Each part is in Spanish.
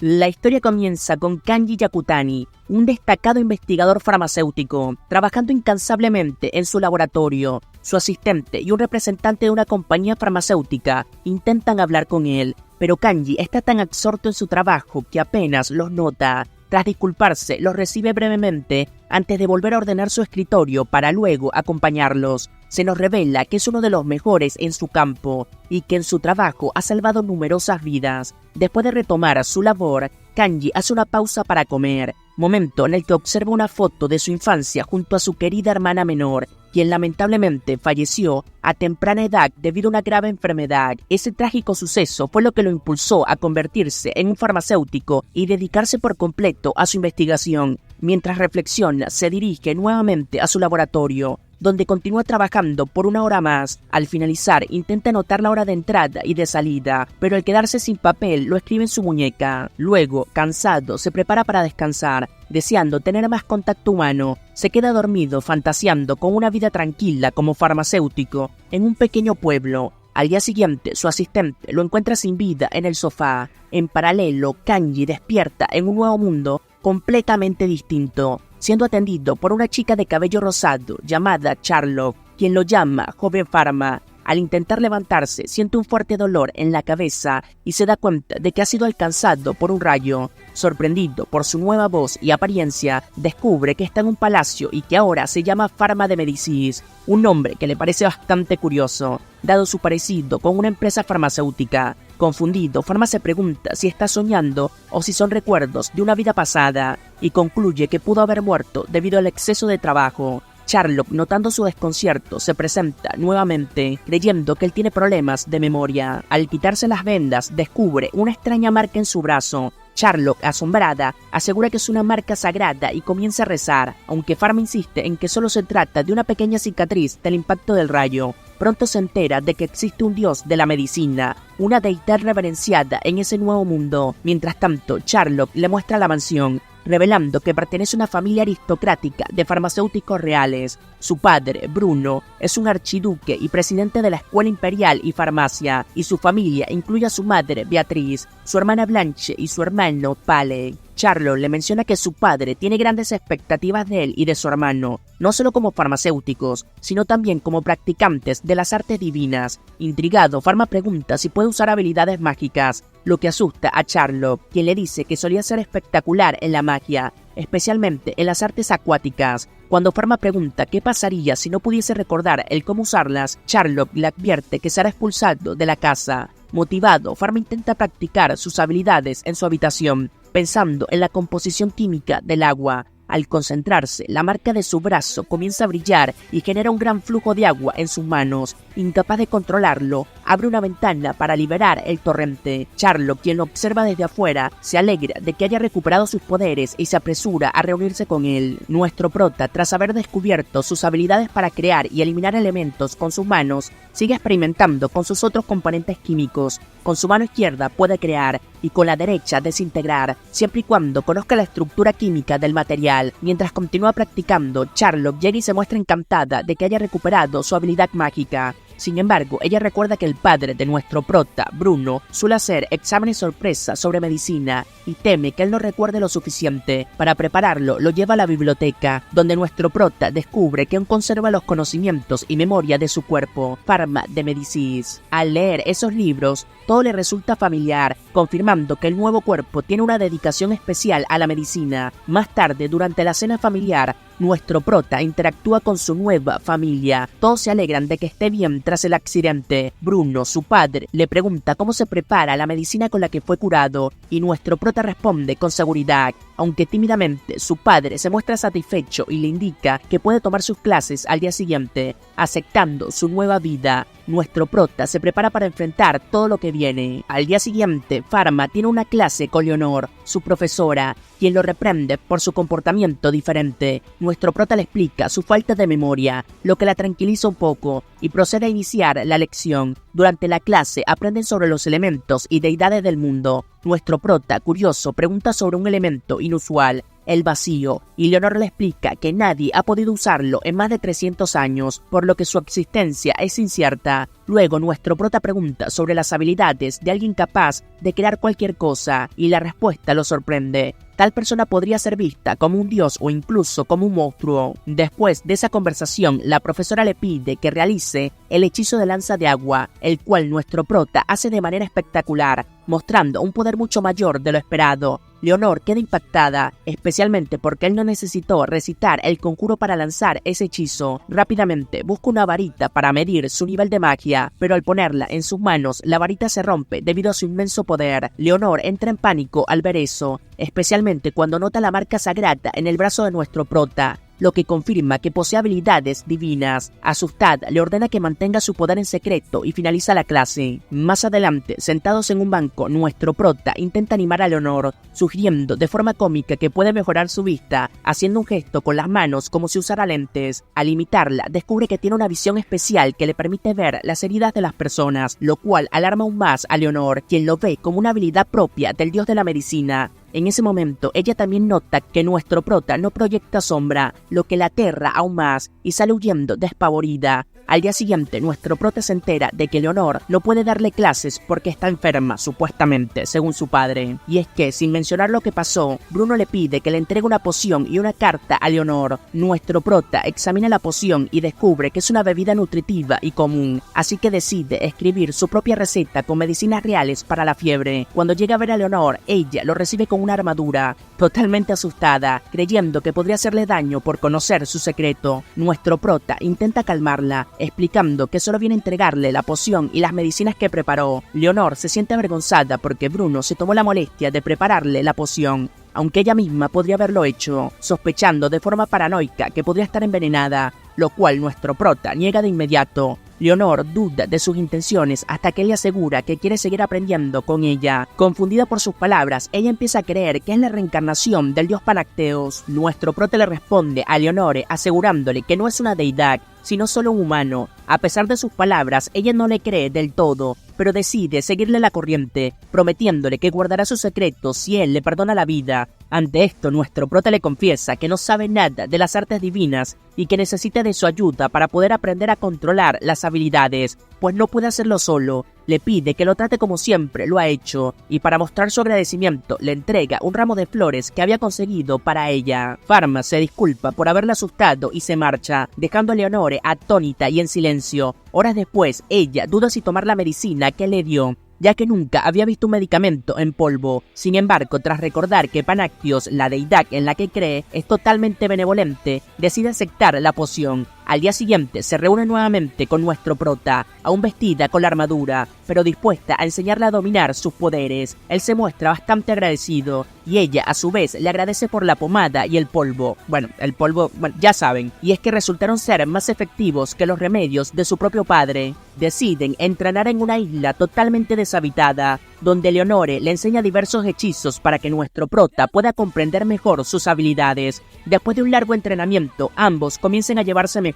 La historia comienza con Kanji Yakutani, un destacado investigador farmacéutico, trabajando incansablemente en su laboratorio. Su asistente y un representante de una compañía farmacéutica intentan hablar con él, pero Kanji está tan absorto en su trabajo que apenas los nota. Tras disculparse, los recibe brevemente antes de volver a ordenar su escritorio para luego acompañarlos. Se nos revela que es uno de los mejores en su campo y que en su trabajo ha salvado numerosas vidas. Después de retomar su labor, Kanji hace una pausa para comer, momento en el que observa una foto de su infancia junto a su querida hermana menor, quien lamentablemente falleció a temprana edad debido a una grave enfermedad. Ese trágico suceso fue lo que lo impulsó a convertirse en un farmacéutico y dedicarse por completo a su investigación. Mientras reflexiona, se dirige nuevamente a su laboratorio, donde continúa trabajando por una hora más. Al finalizar, intenta anotar la hora de entrada y de salida, pero al quedarse sin papel, lo escribe en su muñeca. Luego, cansado, se prepara para descansar, deseando tener más contacto humano. Se queda dormido, fantaseando con una vida tranquila como farmacéutico en un pequeño pueblo. Al día siguiente, su asistente lo encuentra sin vida en el sofá. En paralelo, Kanji despierta en un nuevo mundo completamente distinto, siendo atendido por una chica de cabello rosado llamada Charlotte, quien lo llama Joven Pharma. Al intentar levantarse, siente un fuerte dolor en la cabeza y se da cuenta de que ha sido alcanzado por un rayo. Sorprendido por su nueva voz y apariencia, descubre que está en un palacio y que ahora se llama Pharma de Medicis, un nombre que le parece bastante curioso, dado su parecido con una empresa farmacéutica. Confundido, Pharma se pregunta si está soñando o si son recuerdos de una vida pasada, y concluye que pudo haber muerto debido al exceso de trabajo. Charlotte, notando su desconcierto, se presenta nuevamente, creyendo que él tiene problemas de memoria. Al quitarse las vendas, descubre una extraña marca en su brazo. Charlotte, asombrada, asegura que es una marca sagrada y comienza a rezar, aunque Pharma insiste en que solo se trata de una pequeña cicatriz del impacto del rayo. Pronto se entera de que existe un dios de la medicina, una deidad reverenciada en ese nuevo mundo. Mientras tanto, Charlotte le muestra la mansión, revelando que pertenece a una familia aristocrática de farmacéuticos reales. Su padre, Bruno, es un archiduque y presidente de la Escuela Imperial y Farmacia, y su familia incluye a su madre, Beatriz, su hermana Blanche y su hermano, Pale. Charlotte le menciona que su padre tiene grandes expectativas de él y de su hermano, no solo como farmacéuticos, sino también como practicantes de las artes divinas. Intrigado, Pharma pregunta si puede usar habilidades mágicas, lo que asusta a Charlotte, quien le dice que solía ser espectacular en la magia, especialmente en las artes acuáticas. Cuando Pharma pregunta qué pasaría si no pudiese recordar el cómo usarlas, Charlotte le advierte que será expulsado de la casa. Motivado, Pharma intenta practicar sus habilidades en su habitación, pensando en la composición química del agua. Al concentrarse, la marca de su brazo comienza a brillar y genera un gran flujo de agua en sus manos. Incapaz de controlarlo, abre una ventana para liberar el torrente. Charlotte, quien lo observa desde afuera, se alegra de que haya recuperado sus poderes y se apresura a reunirse con él. Nuestro prota, tras haber descubierto sus habilidades para crear y eliminar elementos con sus manos, sigue experimentando con sus otros componentes químicos. Con su mano izquierda puede crear y con la derecha desintegrar, siempre y cuando conozca la estructura química del material. Mientras continúa practicando, Charlotte llega y se muestra encantada de que haya recuperado su habilidad mágica. Sin embargo, ella recuerda que el padre de nuestro prota, Bruno, suele hacer exámenes sorpresa sobre medicina y teme que él no recuerde lo suficiente. Para prepararlo, lo lleva a la biblioteca, donde nuestro prota descubre que aún conserva los conocimientos y memoria de su cuerpo, Pharma de Medicis. Al leer esos libros, todo le resulta familiar, confirmando que el nuevo cuerpo tiene una dedicación especial a la medicina. Más tarde, durante la cena familiar, nuestro prota interactúa con su nueva familia. Todos se alegran de que esté bien tras el accidente. Bruno, su padre, le pregunta cómo se prepara la medicina con la que fue curado, y nuestro prota responde con seguridad. Aunque tímidamente, su padre se muestra satisfecho y le indica que puede tomar sus clases al día siguiente, aceptando su nueva vida. Nuestro prota se prepara para enfrentar todo lo que viene. Al día siguiente, Pharma tiene una clase con Leonor, su profesora, quien lo reprende por su comportamiento diferente. Nuestro prota le explica su falta de memoria, lo que la tranquiliza un poco, y procede a iniciar la lección. Durante la clase aprenden sobre los elementos y deidades del mundo. Nuestro prota, curioso, pregunta sobre un elemento inusual, el vacío, y Leonor le explica que nadie ha podido usarlo en más de 300 años, por lo que su existencia es incierta. Luego nuestro prota pregunta sobre las habilidades de alguien capaz de crear cualquier cosa, y la respuesta lo sorprende. Tal persona podría ser vista como un dios o incluso como un monstruo. Después de esa conversación, la profesora le pide que realice el hechizo de lanza de agua, el cual nuestro prota hace de manera espectacular, mostrando un poder mucho mayor de lo esperado. Leonor queda impactada, especialmente porque él no necesitó recitar el conjuro para lanzar ese hechizo. Rápidamente busca una varita para medir su nivel de magia, pero al ponerla en sus manos, la varita se rompe debido a su inmenso poder. Leonor entra en pánico al ver eso, especialmente cuando nota la marca sagrada en el brazo de nuestro prota, lo que confirma que posee habilidades divinas. Asustada, le ordena que mantenga su poder en secreto y finaliza la clase. Más adelante, sentados en un banco, nuestro prota intenta animar a Leonor, sugiriendo de forma cómica que puede mejorar su vista, haciendo un gesto con las manos como si usara lentes. Al imitarla, descubre que tiene una visión especial que le permite ver las heridas de las personas, lo cual alarma aún más a Leonor, quien lo ve como una habilidad propia del dios de la medicina. En ese momento, ella también nota que nuestro prota no proyecta sombra, lo que la aterra aún más y sale huyendo despavorida. Al día siguiente, nuestro prota se entera de que Leonor no puede darle clases porque está enferma, supuestamente, según su padre. Y es que, sin mencionar lo que pasó, Bruno le pide que le entregue una poción y una carta a Leonor. Nuestro prota examina la poción y descubre que es una bebida nutritiva y común, así que decide escribir su propia receta con medicinas reales para la fiebre. Cuando llega a ver a Leonor, ella lo recibe con una armadura. Totalmente asustada, creyendo que podría hacerle daño por conocer su secreto, nuestro prota intenta calmarla, explicando que solo viene a entregarle la poción y las medicinas que preparó. Leonor se siente avergonzada porque Bruno se tomó la molestia de prepararle la poción, aunque ella misma podría haberlo hecho, sospechando de forma paranoica que podría estar envenenada, lo cual nuestro prota niega de inmediato. Leonor duda de sus intenciones hasta que él le asegura que quiere seguir aprendiendo con ella. Confundida por sus palabras, ella empieza a creer que es la reencarnación del dios Panacteos. Nuestro prota le responde a Leonore asegurándole que no es una deidad, sino solo un humano. A pesar de sus palabras, ella no le cree del todo, pero decide seguirle la corriente, prometiéndole que guardará su secreto si él le perdona la vida. Ante esto, nuestro prota le confiesa que no sabe nada de las artes divinas y que necesita de su ayuda para poder aprender a controlar las habilidades, pues no puede hacerlo solo. Le pide que lo trate como siempre lo ha hecho, y para mostrar su agradecimiento le entrega un ramo de flores que había conseguido para ella. Pharma se disculpa por haberla asustado y se marcha, dejando a Leonore atónita y en silencio. Horas después, ella duda si tomar la medicina que le dio, ya que nunca había visto un medicamento en polvo. Sin embargo, tras recordar que Panactios, la deidad en la que cree, es totalmente benevolente, decide aceptar la poción. Al día siguiente se reúne nuevamente con nuestro prota, aún vestida con la armadura, pero dispuesta a enseñarle a dominar sus poderes. Él se muestra bastante agradecido, y ella a su vez le agradece por la pomada y el polvo. El polvo, ya saben, y es que resultaron ser más efectivos que los remedios de su propio padre. Deciden entrenar en una isla totalmente deshabitada, donde Leonore le enseña diversos hechizos para que nuestro prota pueda comprender mejor sus habilidades. Después de un largo entrenamiento, ambos comienzan a llevarse mejor.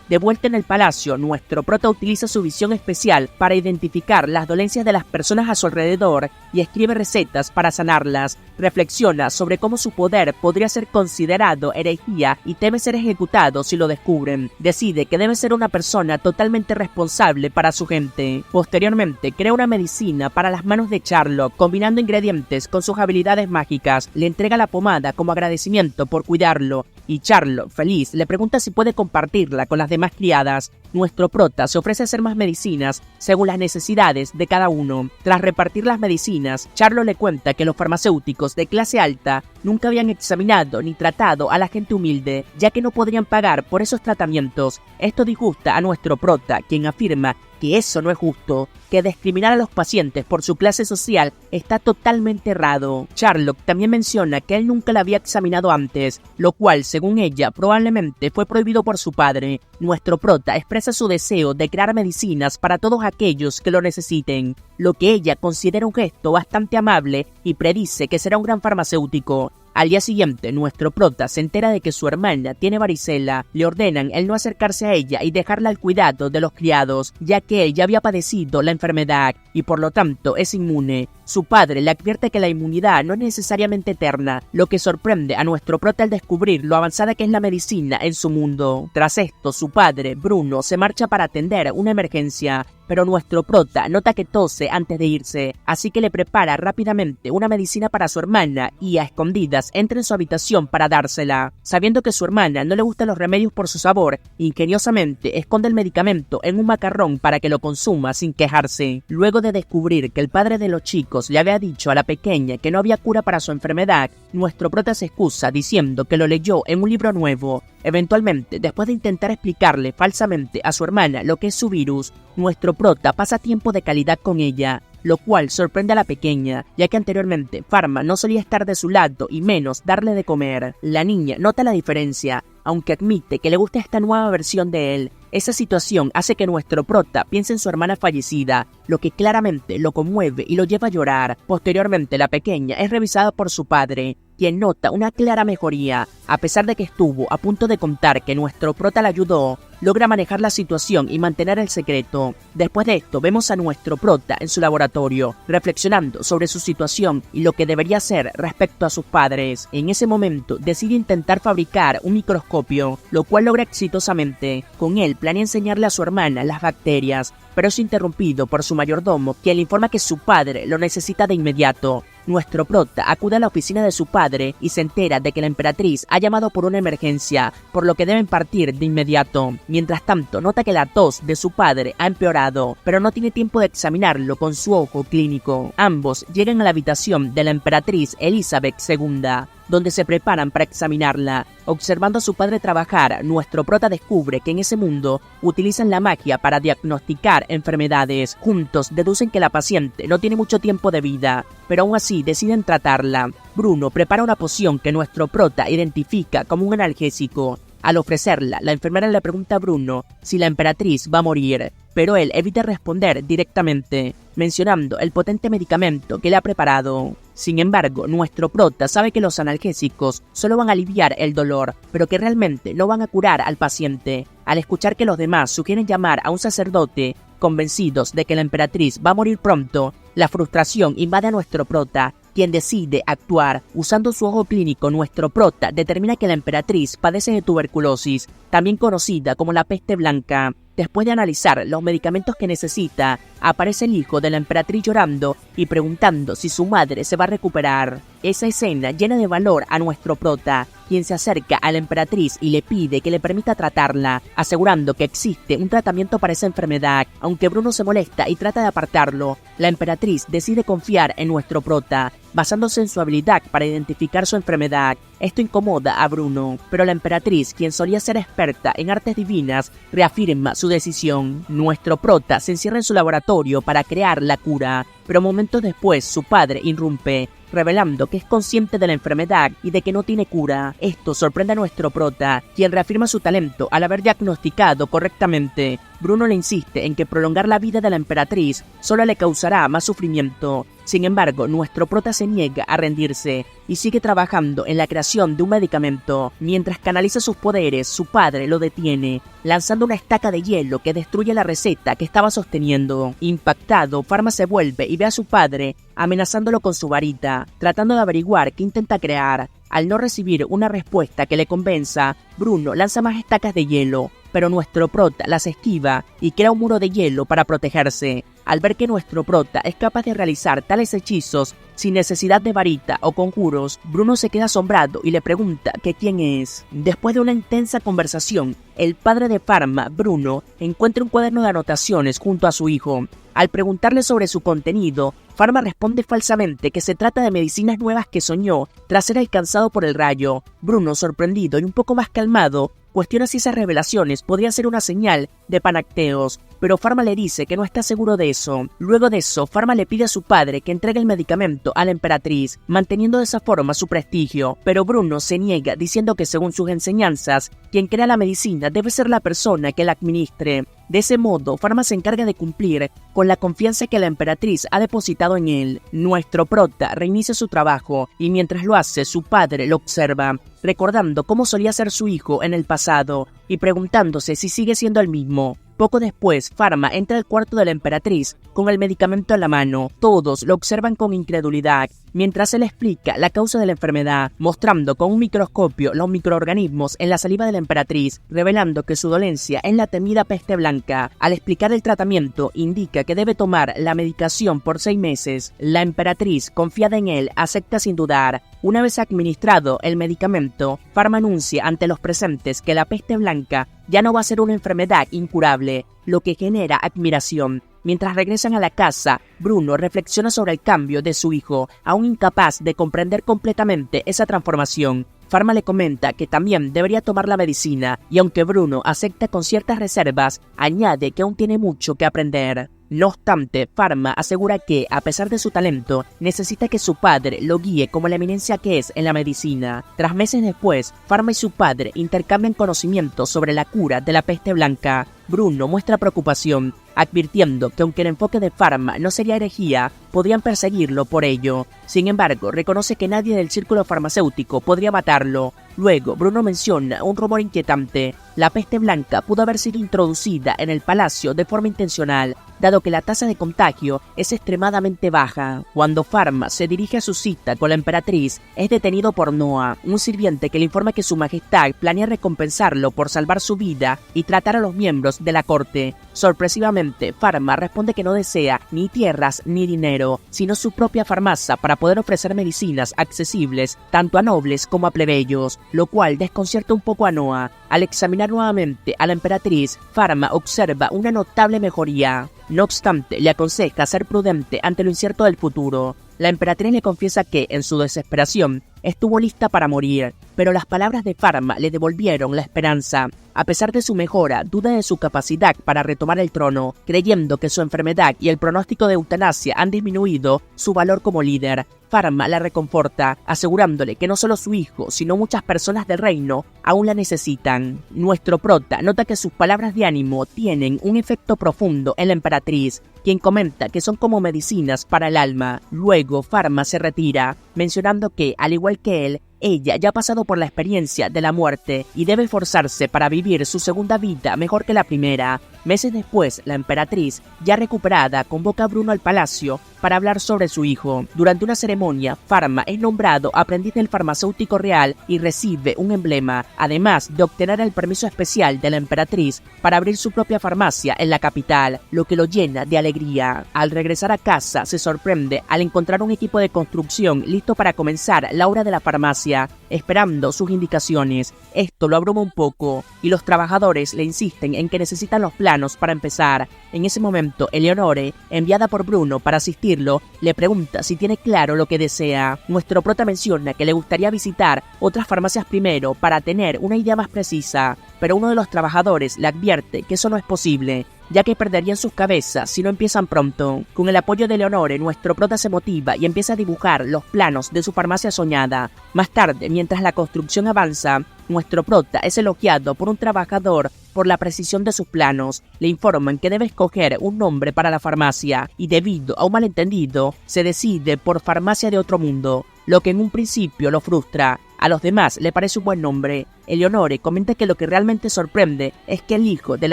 De vuelta en el palacio, nuestro prota utiliza su visión especial para identificar las dolencias de las personas a su alrededor y escribe recetas para sanarlas. Reflexiona sobre cómo su poder podría ser considerado herejía y teme ser ejecutado si lo descubren. Decide que debe ser una persona totalmente responsable para su gente. Posteriormente, crea una medicina para las manos de Charlotte, combinando ingredientes con sus habilidades mágicas. Le entrega la pomada como agradecimiento por cuidarlo, y Charlotte, feliz, le pregunta si puede compartirla con las demás criadas. Nuestro prota se ofrece a hacer más medicinas según las necesidades de cada uno. Tras repartir las medicinas, Charlotte le cuenta que los farmacéuticos de clase alta nunca habían examinado ni tratado a la gente humilde, ya que no podrían pagar por esos tratamientos. Esto disgusta a nuestro prota, quien afirma que eso no es justo, que discriminar a los pacientes por su clase social está totalmente errado. Charlotte también menciona que él nunca la había examinado antes, lo cual, según ella, probablemente fue prohibido por su padre. Nuestro prota expresa su deseo de crear medicinas para todos aquellos que lo necesiten, lo que ella considera un gesto bastante amable y predice que será un gran farmacéutico. Al día siguiente, nuestro prota se entera de que su hermana tiene varicela. Le ordenan el no acercarse a ella y dejarla al cuidado de los criados, ya que él ya había padecido la enfermedad y por lo tanto es inmune. Su padre le advierte que la inmunidad no es necesariamente eterna, lo que sorprende a nuestro prota al descubrir lo avanzada que es la medicina en su mundo. Tras esto, su padre, Bruno, se marcha para atender una emergencia, pero nuestro prota nota que tose antes de irse, así que le prepara rápidamente una medicina para su hermana y a escondidas entra en su habitación para dársela. Sabiendo que su hermana no le gustan los remedios por su sabor, ingeniosamente esconde el medicamento en un macarrón para que lo consuma sin quejarse. Luego de descubrir que el padre de los chicos le había dicho a la pequeña que no había cura para su enfermedad, nuestro prota se excusa diciendo que lo leyó en un libro nuevo. Eventualmente, después de intentar explicarle falsamente a su hermana lo que es su virus, nuestro prota pasa tiempo de calidad con ella, lo cual sorprende a la pequeña, ya que anteriormente Pharma no solía estar de su lado y menos darle de comer. La niña nota la diferencia, aunque admite que le gusta esta nueva versión de él. Esa situación hace que nuestro prota piense en su hermana fallecida, lo que claramente lo conmueve y lo lleva a llorar. Posteriormente, la pequeña es revisada por su padre, quien nota una clara mejoría. A pesar de que estuvo a punto de contar que nuestro prota la ayudó, logra manejar la situación y mantener el secreto. Después de esto, vemos a nuestro prota en su laboratorio, reflexionando sobre su situación y lo que debería hacer respecto a sus padres. En ese momento, decide intentar fabricar un microscopio, lo cual logra exitosamente. Con él, planea enseñarle a su hermana las bacterias, pero es interrumpido por su mayordomo, quien le informa que su padre lo necesita de inmediato. Nuestro prota acude a la oficina de su padre y se entera de que la emperatriz ha llamado por una emergencia, por lo que deben partir de inmediato. Mientras tanto, nota que la tos de su padre ha empeorado, pero no tiene tiempo de examinarlo con su ojo clínico. Ambos llegan a la habitación de la emperatriz Elizabeth II, donde se preparan para examinarla. Observando a su padre trabajar, nuestro prota descubre que en ese mundo utilizan la magia para diagnosticar enfermedades. Juntos deducen que la paciente no tiene mucho tiempo de vida, pero aún así deciden tratarla. Bruno prepara una poción que nuestro prota identifica como un analgésico. Al ofrecerla, la enfermera le pregunta a Bruno si la emperatriz va a morir, pero él evita responder directamente, mencionando el potente medicamento que le ha preparado. Sin embargo, nuestro prota sabe que los analgésicos solo van a aliviar el dolor, pero que realmente no van a curar al paciente. Al escuchar que los demás sugieren llamar a un sacerdote, convencidos de que la emperatriz va a morir pronto, la frustración invade a nuestro prota, quien decide actuar. Usando su ojo clínico, nuestro prota determina que la emperatriz padece de tuberculosis, también conocida como la peste blanca. Después de analizar los medicamentos que necesita, aparece el hijo de la emperatriz llorando y preguntando si su madre se va a recuperar. Esa escena llena de valor a nuestro prota, quien se acerca a la emperatriz y le pide que le permita tratarla, asegurando que existe un tratamiento para esa enfermedad. Aunque Bruno se molesta y trata de apartarlo, la emperatriz decide confiar en nuestro prota, basándose en su habilidad para identificar su enfermedad. Esto incomoda a Bruno, pero la emperatriz, quien solía ser experta en artes divinas, reafirma su decisión. Nuestro prota se encierra en su laboratorio para crear la cura, pero momentos después su padre irrumpe, revelando que es consciente de la enfermedad y de que no tiene cura. Esto sorprende a nuestro prota, quien reafirma su talento al haber diagnosticado correctamente. Bruno le insiste en que prolongar la vida de la emperatriz solo le causará más sufrimiento. Sin embargo, nuestro prota se niega a rendirse y sigue trabajando en la creación de un medicamento. Mientras canaliza sus poderes, su padre lo detiene, lanzando una estaca de hielo que destruye la receta que estaba sosteniendo. Impactado, Pharma se vuelve y ve a su padre amenazándolo con su varita, tratando de averiguar qué intenta crear. Al no recibir una respuesta que le convenza, Bruno lanza más estacas de hielo, pero nuestro prota las esquiva y crea un muro de hielo para protegerse. Al ver que nuestro prota es capaz de realizar tales hechizos sin necesidad de varita o conjuros, Bruno se queda asombrado y le pregunta que quién es. Después de una intensa conversación, el padre de Pharma, Bruno, encuentra un cuaderno de anotaciones junto a su hijo. Al preguntarle sobre su contenido, Pharma responde falsamente que se trata de medicinas nuevas que soñó tras ser alcanzado por el rayo. Bruno, sorprendido y un poco más calmado, cuestiona si esas revelaciones podrían ser una señal de Panacteos, pero Pharma le dice que no está seguro de eso. Luego de eso, Pharma le pide a su padre que entregue el medicamento a la emperatriz, manteniendo de esa forma su prestigio, pero Bruno se niega diciendo que según sus enseñanzas, quien crea la medicina debe ser la persona que la administre. De ese modo, Pharma se encarga de cumplir con la confianza que la emperatriz ha depositado en él. Nuestro prota reinicia su trabajo y mientras lo hace, su padre lo observa, recordando cómo solía ser su hijo en el pasado y preguntándose si sigue siendo el mismo. Poco después, Pharma entra al cuarto de la emperatriz con el medicamento en la mano. Todos lo observan con incredulidad, mientras él explica la causa de la enfermedad, mostrando con un microscopio los microorganismos en la saliva de la emperatriz, revelando que su dolencia es la temida peste blanca. Al explicar el tratamiento, indica que debe tomar la medicación por 6 meses. La emperatriz, confiada en él, acepta sin dudar. Una vez administrado el medicamento, Pharma anuncia ante los presentes que la peste blanca ya no va a ser una enfermedad incurable, lo que genera admiración. Mientras regresan a la casa, Bruno reflexiona sobre el cambio de su hijo, aún incapaz de comprender completamente esa transformación. Pharma le comenta que también debería tomar la medicina, y aunque Bruno acepta con ciertas reservas, añade que aún tiene mucho que aprender. No obstante, Pharma asegura que, a pesar de su talento, necesita que su padre lo guíe como la eminencia que es en la medicina. Tras meses después, Pharma y su padre intercambian conocimientos sobre la cura de la peste blanca. Bruno muestra preocupación, advirtiendo que aunque el enfoque de Pharma no sería herejía, podrían perseguirlo por ello. Sin embargo, reconoce que nadie del círculo farmacéutico podría matarlo. Luego, Bruno menciona un rumor inquietante. La peste blanca pudo haber sido introducida en el palacio de forma intencional, dado que la tasa de contagio es extremadamente baja. Cuando Pharma se dirige a su cita con la emperatriz, es detenido por Noah, un sirviente que le informa que su majestad planea recompensarlo por salvar su vida y tratar a los miembros de la corte. Sorpresivamente, Pharma responde que no desea ni tierras ni dinero, sino su propia farmacia para poder ofrecer medicinas accesibles tanto a nobles como a plebeyos, lo cual desconcierta un poco a Noah. Al examinar nuevamente a la emperatriz, Pharma observa una notable mejoría. No obstante, le aconseja ser prudente ante lo incierto del futuro. La emperatriz le confiesa que, en su desesperación, estuvo lista para morir, pero las palabras de Pharma le devolvieron la esperanza. A pesar de su mejora, duda de su capacidad para retomar el trono, creyendo que su enfermedad y el pronóstico de eutanasia han disminuido su valor como líder. Pharma la reconforta, asegurándole que no solo su hijo, sino muchas personas del reino aún la necesitan. Nuestro prota nota que sus palabras de ánimo tienen un efecto profundo en la emperatriz, quien comenta que son como medicinas para el alma. Luego, Pharma se retira, mencionando que, al igual que él, ella ya ha pasado por la experiencia de la muerte y debe esforzarse para vivir su segunda vida mejor que la primera. Meses después, la emperatriz, ya recuperada, convoca a Bruno al palacio para hablar sobre su hijo. Durante una ceremonia, Pharma es nombrado aprendiz del farmacéutico real y recibe un emblema, además de obtener el permiso especial de la emperatriz para abrir su propia farmacia en la capital, lo que lo llena de alegría. Al regresar a casa, se sorprende al encontrar un equipo de construcción listo para comenzar la obra de la farmacia, esperando sus indicaciones. Esto lo abruma un poco, y los trabajadores le insisten en que necesitan los planos para empezar. En ese momento, Eleonore, enviada por Bruno para asistirlo, le pregunta si tiene claro lo que desea. Nuestro prota menciona que le gustaría visitar otras farmacias primero para tener una idea más precisa, pero uno de los trabajadores le advierte que eso no es posible, ya que perderían sus cabezas si no empiezan pronto. Con el apoyo de Eleonore, nuestro prota se motiva y empieza a dibujar los planos de su farmacia soñada. Más tarde, mientras la construcción avanza, nuestro prota es elogiado por un trabajador por la precisión de sus planos. Le informan que debe escoger un nombre para la farmacia y, debido a un malentendido, se decide por Farmacia de Otro Mundo, lo que en un principio lo frustra. A los demás le parece un buen nombre. Eleonore comenta que lo que realmente sorprende es que el hijo del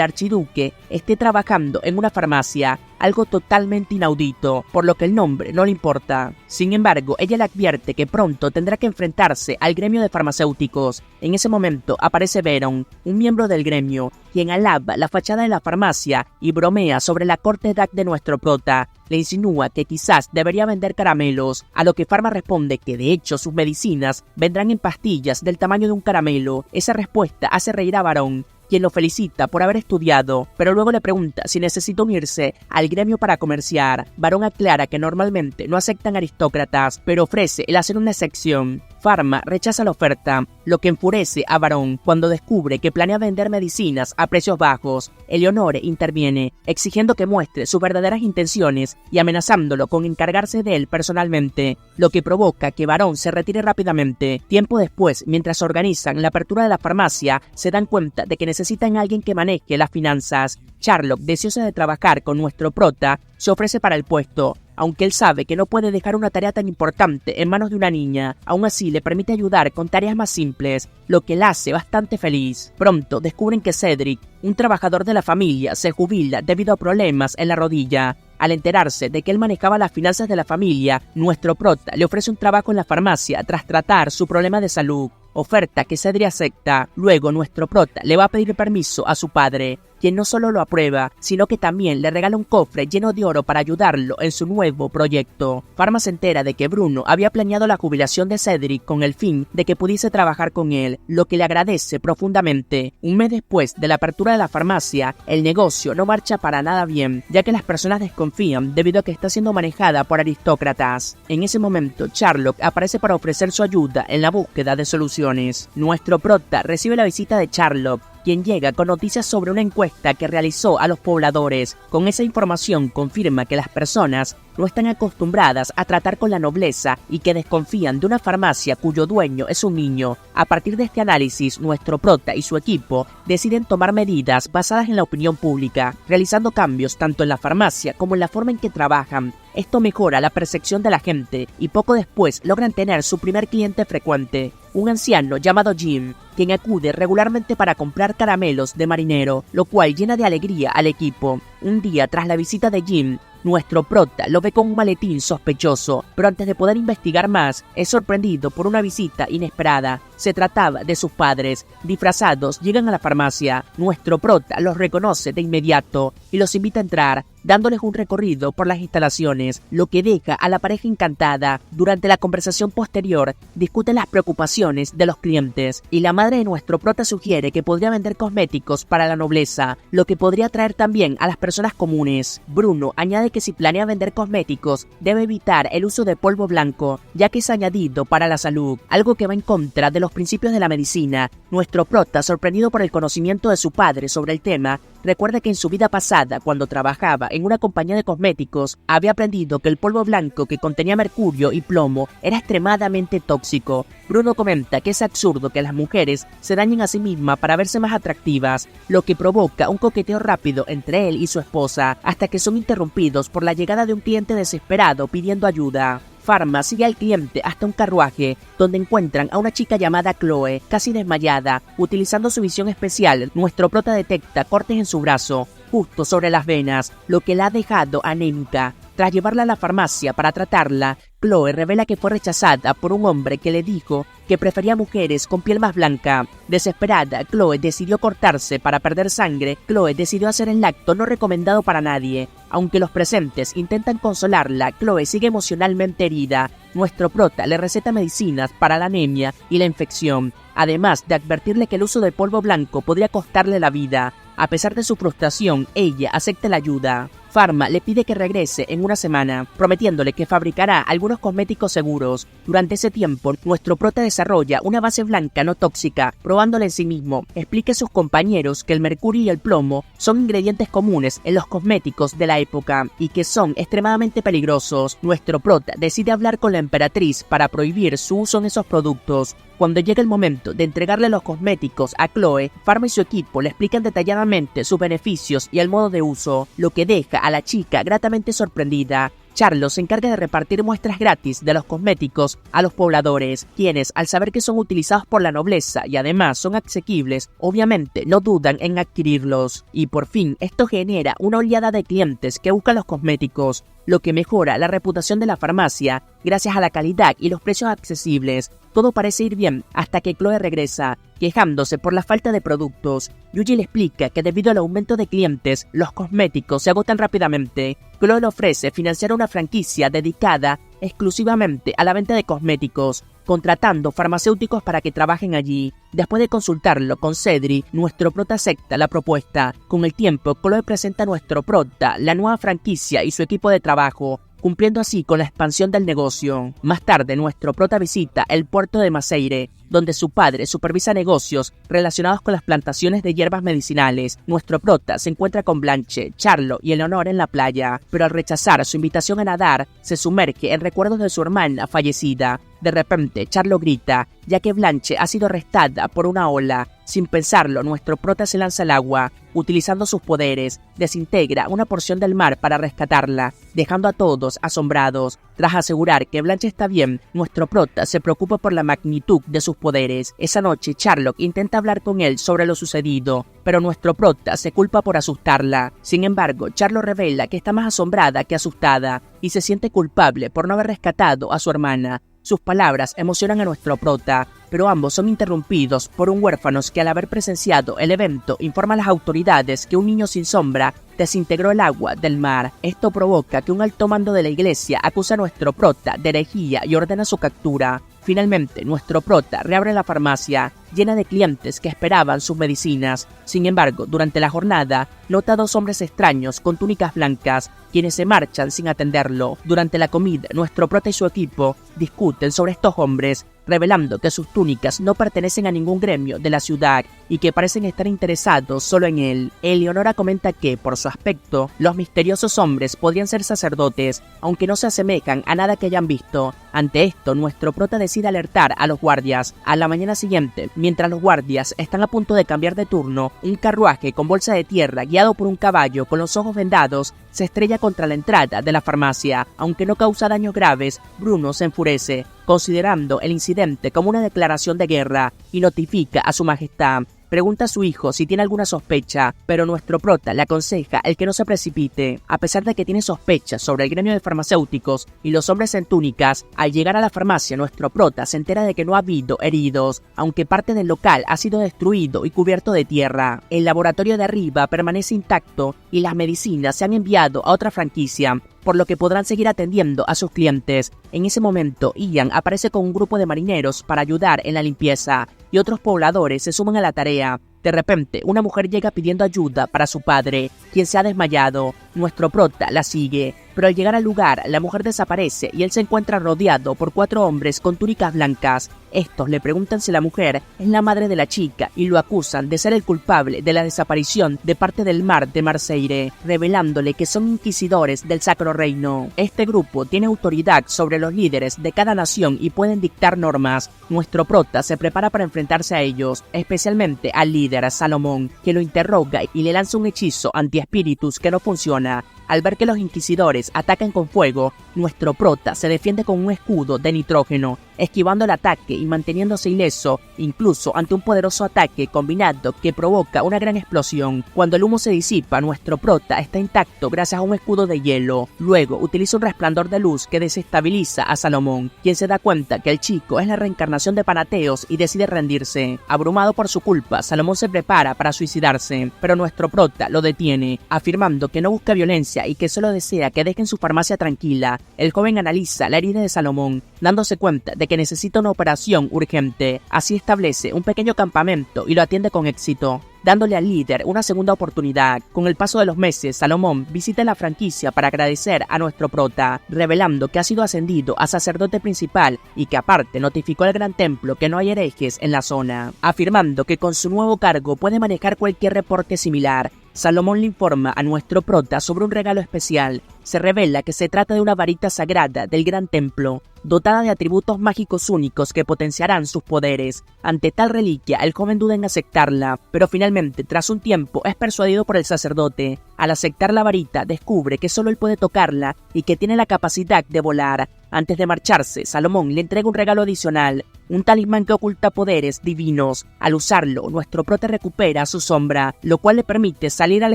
archiduque esté trabajando en una farmacia, algo totalmente inaudito, por lo que el nombre no le importa. Sin embargo, ella le advierte que pronto tendrá que enfrentarse al gremio de farmacéuticos. En ese momento aparece Veron, un miembro del gremio, quien alaba la fachada de la farmacia y bromea sobre la corta edad de nuestro prota. Le insinúa que quizás debería vender caramelos, a lo que Pharma responde que de hecho sus medicinas vendrán en pastillas del tamaño de un caramelo. Esa respuesta hace reír a Varón, quien lo felicita por haber estudiado, pero luego le pregunta si necesita unirse al gremio para comerciar. Varón aclara que normalmente no aceptan aristócratas, pero ofrece el hacer una excepción. Pharma rechaza la oferta, lo que enfurece a Varón cuando descubre que planea vender medicinas a precios bajos. Eleonore interviene, exigiendo que muestre sus verdaderas intenciones y amenazándolo con encargarse de él personalmente, lo que provoca que Varón se retire rápidamente. Tiempo después, mientras organizan la apertura de la farmacia, se dan cuenta de que necesitan a alguien que maneje las finanzas. Sherlock, deseosa de trabajar con nuestro prota, se ofrece para el puesto. Aunque él sabe que no puede dejar una tarea tan importante en manos de una niña, aún así le permite ayudar con tareas más simples, lo que la hace bastante feliz. Pronto descubren que Cedric, un trabajador de la familia, se jubila debido a problemas en la rodilla. Al enterarse de que él manejaba las finanzas de la familia, nuestro prota le ofrece un trabajo en la farmacia tras tratar su problema de salud, oferta que Cedric acepta. Luego nuestro prota le va a pedir permiso a su padre, quien no solo lo aprueba, sino que también le regala un cofre lleno de oro para ayudarlo en su nuevo proyecto. Pharma se entera de que Bruno había planeado la jubilación de Cedric con el fin de que pudiese trabajar con él, lo que le agradece profundamente. Un mes después de la apertura de la farmacia, el negocio no marcha para nada bien, ya que las personas desconfían debido a que está siendo manejada por aristócratas. En ese momento, Sherlock aparece para ofrecer su ayuda en la búsqueda de soluciones. Nuestro prota recibe la visita de Sherlock, quien llega con noticias sobre una encuesta que realizó a los pobladores. Con esa información confirma que las personas no están acostumbradas a tratar con la nobleza y que desconfían de una farmacia cuyo dueño es un niño. A partir de este análisis, nuestro prota y su equipo deciden tomar medidas basadas en la opinión pública, realizando cambios tanto en la farmacia como en la forma en que trabajan. Esto mejora la percepción de la gente y poco después logran tener su primer cliente frecuente, un anciano llamado Jim, quien acude regularmente para comprar caramelos de marinero, lo cual llena de alegría al equipo. Un día tras la visita de Jim, nuestro prota lo ve con un maletín sospechoso, pero antes de poder investigar más, es sorprendido por una visita inesperada. Se trataba de sus padres. Disfrazados, llegan a la farmacia. Nuestro prota los reconoce de inmediato y los invita a entrar, dándoles un recorrido por las instalaciones, lo que deja a la pareja encantada. Durante la conversación posterior, discuten las preocupaciones de los clientes, y la madre de nuestro prota sugiere que podría vender cosméticos para la nobleza, lo que podría atraer también a las personas comunes. Bruno añade que si planea vender cosméticos, debe evitar el uso de polvo blanco, ya que es añadido para la salud, algo que va en contra de los principios de la medicina. Nuestro prota, sorprendido por el conocimiento de su padre sobre el tema, recuerda que en su vida pasada, cuando trabajaba en una compañía de cosméticos, había aprendido que el polvo blanco que contenía mercurio y plomo era extremadamente tóxico. Bruno comenta que es absurdo que las mujeres se dañen a sí mismas para verse más atractivas, lo que provoca un coqueteo rápido entre él y su esposa, hasta que son interrumpidos por la llegada de un cliente desesperado pidiendo ayuda. Pharma sigue al cliente hasta un carruaje, donde encuentran a una chica llamada Chloe, casi desmayada. Utilizando su visión especial, nuestro prota detecta cortes en su brazo, justo sobre las venas, lo que la ha dejado anémica. Tras llevarla a la farmacia para tratarla, Chloe revela que fue rechazada por un hombre que le dijo que prefería mujeres con piel más blanca. Desesperada, Chloe decidió cortarse para perder sangre. Chloe decidió hacer el acto no recomendado para nadie. Aunque los presentes intentan consolarla, Chloe sigue emocionalmente herida. Nuestro prota le receta medicinas para la anemia y la infección, además de advertirle que el uso de polvo blanco podría costarle la vida. A pesar de su frustración, ella acepta la ayuda. Pharma le pide que regrese en una semana, prometiéndole que fabricará algunos cosméticos seguros. Durante ese tiempo, nuestro prota desarrolla una base blanca no tóxica, probándola en sí mismo. Explica a sus compañeros que el mercurio y el plomo son ingredientes comunes en los cosméticos de la época y que son extremadamente peligrosos. Nuestro prota decide hablar con la emperatriz para prohibir su uso en esos productos. Cuando llega el momento de entregarle los cosméticos a Chloe, Pharma y su equipo le explican detalladamente sus beneficios y el modo de uso, lo que deja a la chica gratamente sorprendida. Charlo se encarga de repartir muestras gratis de los cosméticos a los pobladores, quienes, al saber que son utilizados por la nobleza y además son asequibles, obviamente no dudan en adquirirlos. Y por fin, esto genera una oleada de clientes que buscan los cosméticos, lo que mejora la reputación de la farmacia gracias a la calidad y los precios accesibles. Todo parece ir bien hasta que Chloe regresa, quejándose por la falta de productos. Yuji le explica que debido al aumento de clientes, los cosméticos se agotan rápidamente. Chloe le ofrece financiar una franquicia dedicada exclusivamente a la venta de cosméticos, contratando farmacéuticos para que trabajen allí. Después de consultarlo con Cedric, nuestro prota acepta la propuesta. Con el tiempo, Chloe presenta a nuestro prota la nueva franquicia y su equipo de trabajo, cumpliendo así con la expansión del negocio. Más tarde, nuestro prota visita el puerto de Maseire, donde su padre supervisa negocios relacionados con las plantaciones de hierbas medicinales. Nuestro prota se encuentra con Blanche, Charlo y Eleonor en la playa, pero al rechazar su invitación a nadar, se sumerge en recuerdos de su hermana fallecida. De repente, Charlo grita, ya que Blanche ha sido arrestada por una ola. Sin pensarlo, nuestro prota se lanza al agua. Utilizando sus poderes, desintegra una porción del mar para rescatarla, dejando a todos asombrados. Tras asegurar que Blanche está bien, nuestro prota se preocupa por la magnitud de sus poderes. Esa noche, Charlotte intenta hablar con él sobre lo sucedido, pero nuestro prota se culpa por asustarla. Sin embargo, Charlotte revela que está más asombrada que asustada y se siente culpable por no haber rescatado a su hermana. Sus palabras emocionan a nuestro prota, pero ambos son interrumpidos por un huérfano que al haber presenciado el evento informa a las autoridades que un niño sin sombra desintegró el agua del mar. Esto provoca que un alto mando de la iglesia acusa a nuestro prota de herejía y ordena su captura. Finalmente, nuestro prota reabre la farmacia, llena de clientes que esperaban sus medicinas. Sin embargo, durante la jornada, nota a 2 hombres extraños con túnicas blancas, quienes se marchan sin atenderlo. Durante la comida, nuestro prota y su equipo discuten sobre estos hombres, revelando que sus túnicas no pertenecen a ningún gremio de la ciudad y que parecen estar interesados solo en él. Eleonora comenta que, por su aspecto, los misteriosos hombres podrían ser sacerdotes, aunque no se asemejan a nada que hayan visto. Ante esto, nuestro prota decide alertar a los guardias. A la mañana siguiente, mientras los guardias están a punto de cambiar de turno, un carruaje con bolsa de tierra guiado por un caballo con los ojos vendados se estrella contra la entrada de la farmacia. Aunque no causa daños graves, Bruno se enfurece, considerando el incidente como una declaración de guerra, y notifica a su majestad. Pregunta a su hijo si tiene alguna sospecha, pero nuestro prota le aconseja el que no se precipite. A pesar de que tiene sospechas sobre el gremio de farmacéuticos y los hombres en túnicas, al llegar a la farmacia nuestro prota se entera de que no ha habido heridos, aunque parte del local ha sido destruido y cubierto de tierra. El laboratorio de arriba permanece intacto y las medicinas se han enviado a otra franquicia, por lo que podrán seguir atendiendo a sus clientes. En ese momento, Ian aparece con un grupo de marineros para ayudar en la limpieza, y otros pobladores se suman a la tarea. De repente, una mujer llega pidiendo ayuda para su padre, quien se ha desmayado. Nuestro prota la sigue, pero al llegar al lugar, la mujer desaparece y él se encuentra rodeado por 4 hombres con túnicas blancas. Estos le preguntan si la mujer es la madre de la chica y lo acusan de ser el culpable de la desaparición de parte del mar de Marseille, revelándole que son inquisidores del Sacro Reino. Este grupo tiene autoridad sobre los líderes de cada nación y pueden dictar normas. Nuestro prota se prepara para enfrentarse a ellos, especialmente al líder Salomón, que lo interroga y le lanza un hechizo antiespíritus que no funciona. Al ver que los inquisidores atacan con fuego, nuestro prota se defiende con un escudo de nitrógeno, esquivando el ataque y manteniéndose ileso, incluso ante un poderoso ataque combinado que provoca una gran explosión. Cuando el humo se disipa, nuestro prota está intacto gracias a un escudo de hielo. Luego utiliza un resplandor de luz que desestabiliza a Salomón, quien se da cuenta que el chico es la reencarnación de Panateos y decide rendirse. Abrumado por su culpa, Salomón se prepara para suicidarse, pero nuestro prota lo detiene, afirmando que no busca violencia y que solo desea que dejen su farmacia tranquila. El joven analiza la herida de Salomón, dándose cuenta de que necesita una operación urgente. Así establece un pequeño campamento y lo atiende con éxito, dándole al líder una segunda oportunidad. Con el paso de los meses, Salomón visita la franquicia para agradecer a nuestro prota, revelando que ha sido ascendido a sacerdote principal y que aparte notificó al gran templo que no hay herejes en la zona, afirmando que con su nuevo cargo puede manejar cualquier reporte similar. Salomón le informa a nuestro prota sobre un regalo especial. Se revela que se trata de una varita sagrada del gran templo, dotada de atributos mágicos únicos que potenciarán sus poderes. Ante tal reliquia, el joven duda en aceptarla, pero finalmente, tras un tiempo, es persuadido por el sacerdote. Al aceptar la varita, descubre que solo él puede tocarla y que tiene la capacidad de volar. Antes de marcharse, Salomón le entrega un regalo adicional, un talismán que oculta poderes divinos. Al usarlo, nuestro prota recupera su sombra, lo cual le permite salir al